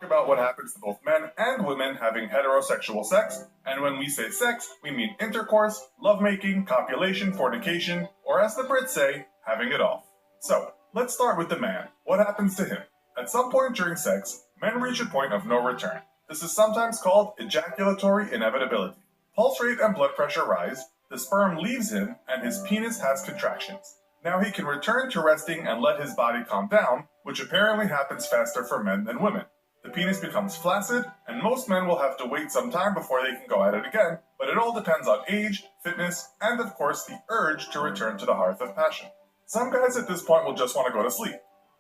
about what happens to both men and women having heterosexual sex, and when we say sex, we mean intercourse, lovemaking, copulation, fornication, or as the Brits say, having it off. So, let's start with the man. What happens to him? At some point during sex, men reach a point of no return. This is sometimes called ejaculatory inevitability. Pulse rate and blood pressure rise, the sperm leaves him, and his penis has contractions. Now he can return to resting and let his body calm down, which apparently happens faster for men than women. The penis becomes flaccid, and most men will have to wait some time before they can go at it again, but it all depends on age, fitness, and of course the urge to return to the hearth of passion. Some guys at this point will just want to go to sleep.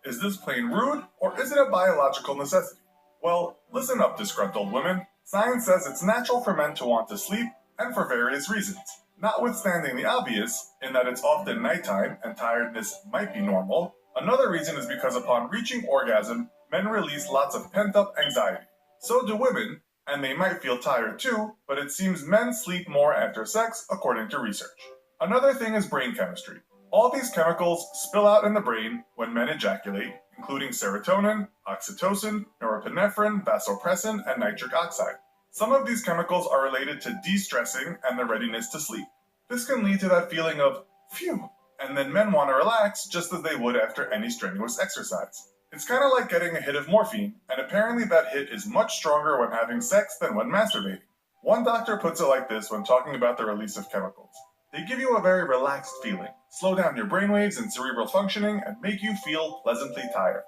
Is this plain rude, or is it a biological necessity? Well, listen up, disgruntled women. Science says it's natural for men to want to sleep, and for various reasons. Notwithstanding the obvious, in that it's often nighttime and tiredness might be normal, another reason is because upon reaching orgasm, men release lots of pent-up anxiety. So do women, and they might feel tired too, but it seems men sleep more after sex, according to research. Another thing is brain chemistry. All these chemicals spill out in the brain when men ejaculate, including serotonin, oxytocin, norepinephrine, vasopressin, and nitric oxide. Some of these chemicals are related to de-stressing and the readiness to sleep. This can lead to that feeling of, phew, and then men want to relax just as they would after any strenuous exercise. It's kind of like getting a hit of morphine, and apparently that hit is much stronger when having sex than when masturbating. One doctor puts it like this when talking about the release of chemicals. They give you a very relaxed feeling, slow down your brainwaves and cerebral functioning, and make you feel pleasantly tired.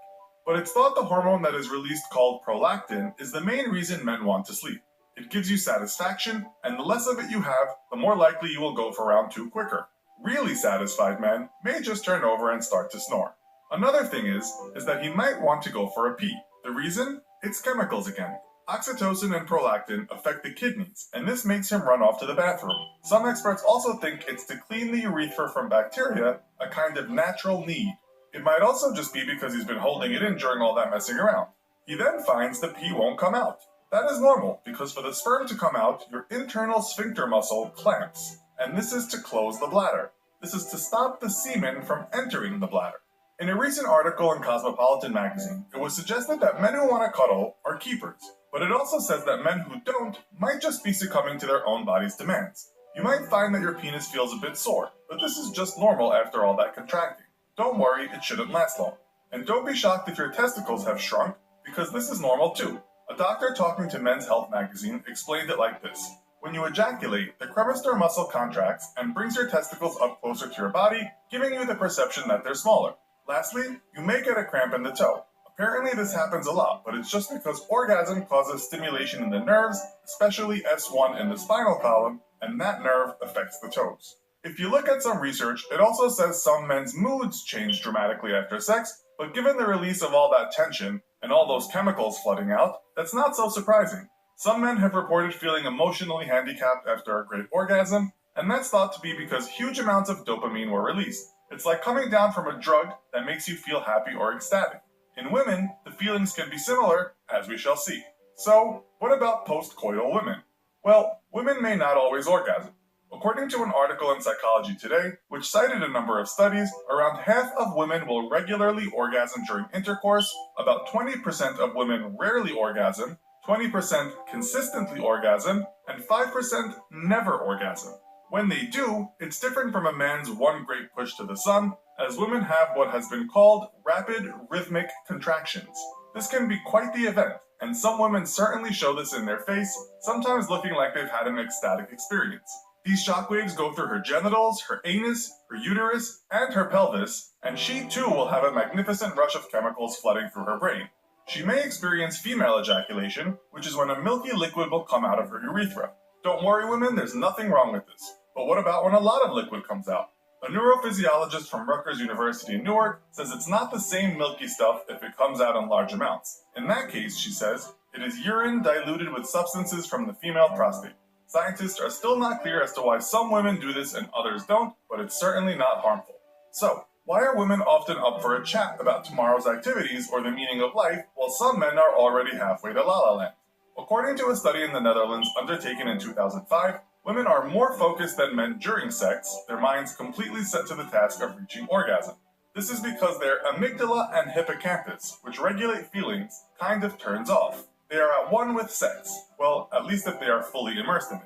But it's thought the hormone that is released called prolactin is the main reason men want to sleep. It gives you satisfaction, and the less of it you have, the more likely you will go for round 2 quicker. Really satisfied men may just turn over and start to snore. Another thing is that he might want to go for a pee. The reason? It's chemicals again. Oxytocin and prolactin affect the kidneys, and this makes him run off to the bathroom. Some experts also think it's to clean the urethra from bacteria, a kind of natural need. It might also just be because he's been holding it in during all that messing around. He then finds the pee won't come out. That is normal, because for the sperm to come out, your internal sphincter muscle clamps, and this is to close the bladder. This is to stop the semen from entering the bladder. In a recent article in Cosmopolitan magazine, it was suggested that men who want to cuddle are keepers, but it also says that men who don't might just be succumbing to their own body's demands. You might find that your penis feels a bit sore, but this is just normal after all that contracting. Don't worry, it shouldn't last long. And don't be shocked if your testicles have shrunk, because this is normal too. A doctor talking to Men's Health magazine explained it like this. When you ejaculate, the cremaster muscle contracts and brings your testicles up closer to your body, giving you the perception that they're smaller. Lastly, you may get a cramp in the toe. Apparently this happens a lot, but it's just because orgasm causes stimulation in the nerves, especially S1 in the spinal column, and that nerve affects the toes. If you look at some research, it also says some men's moods change dramatically after sex, but given the release of all that tension and all those chemicals flooding out, that's not so surprising. Some men have reported feeling emotionally handicapped after a great orgasm, and that's thought to be because huge amounts of dopamine were released. It's like coming down from a drug that makes you feel happy or ecstatic. In women, the feelings can be similar, as we shall see. So, what about postcoital women? Well, women may not always orgasm. According to an article in Psychology Today, which cited a number of studies, around half of women will regularly orgasm during intercourse, about 20% of women rarely orgasm, 20% consistently orgasm, and 5% never orgasm. When they do, it's different from a man's one great push to the sun, as women have what has been called rapid rhythmic contractions. This can be quite the event, and some women certainly show this in their face, sometimes looking like they've had an ecstatic experience. These shockwaves go through her genitals, her anus, her uterus, and her pelvis, and she too will have a magnificent rush of chemicals flooding through her brain. She may experience female ejaculation, which is when a milky liquid will come out of her urethra. Don't worry women, there's nothing wrong with this. But what about when a lot of liquid comes out? A neurophysiologist from Rutgers University in Newark says it's not the same milky stuff if it comes out in large amounts. In that case, she says, it is urine diluted with substances from the female prostate. Scientists are still not clear as to why some women do this and others don't, but it's certainly not harmful. So, why are women often up for a chat about tomorrow's activities or the meaning of life, while some men are already halfway to La La Land? According to a study in the Netherlands undertaken in 2005, women are more focused than men during sex, their minds completely set to the task of reaching orgasm. This is because their amygdala and hippocampus, which regulate feelings, kind of turns off. They are at one with sex. Well, at least if they are fully immersed in it.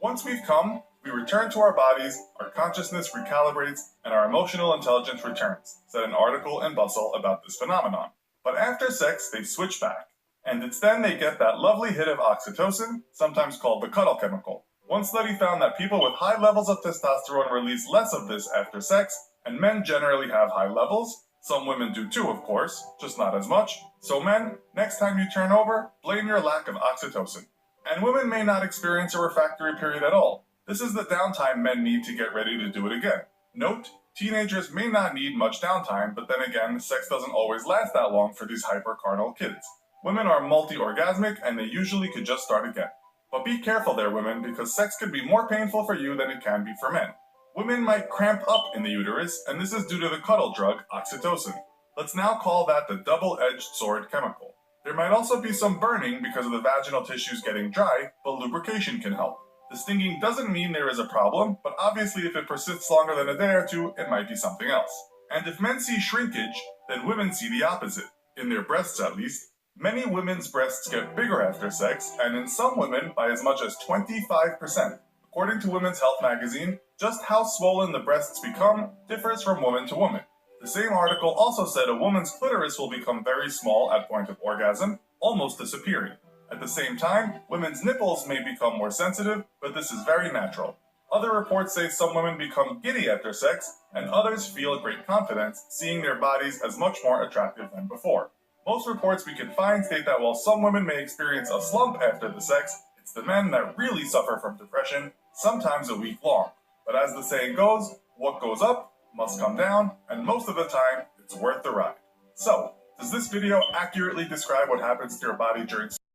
Once we've come, we return to our bodies, our consciousness recalibrates, and our emotional intelligence returns, said an article in Bustle about this phenomenon. But after sex, they switch back. And it's then they get that lovely hit of oxytocin, sometimes called the cuddle chemical. One study found that people with high levels of testosterone release less of this after sex, and men generally have high levels. Some women do too, of course, just not as much. So men, next time you turn over, blame your lack of oxytocin. And women may not experience a refractory period at all. This is the downtime men need to get ready to do it again. Note, teenagers may not need much downtime, but then again, sex doesn't always last that long for these hyper-carnal kids. Women are multi-orgasmic, and they usually could just start again. But be careful there, women, because sex could be more painful for you than it can be for men. Women might cramp up in the uterus, and this is due to the cuddle drug, oxytocin. Let's now call that the double-edged sword chemical. There might also be some burning because of the vaginal tissues getting dry, but lubrication can help. The stinging doesn't mean there is a problem, but obviously if it persists longer than a day or two, it might be something else. And if men see shrinkage, then women see the opposite. In their breasts at least. Many women's breasts get bigger after sex, and in some women by as much as 25%. According to Women's Health magazine, just how swollen the breasts become differs from woman to woman. The same article also said a woman's clitoris will become very small at point of orgasm, almost disappearing. At the same time, women's nipples may become more sensitive, but this is very natural. Other reports say some women become giddy after sex, and others feel great confidence, seeing their bodies as much more attractive than before. Most reports we can find state that while some women may experience a slump after the sex, it's the men that really suffer from depression, sometimes a week long. But as the saying goes, what goes up must come down, and most of the time, it's worth the ride. So, does this video accurately describe what happens to your body during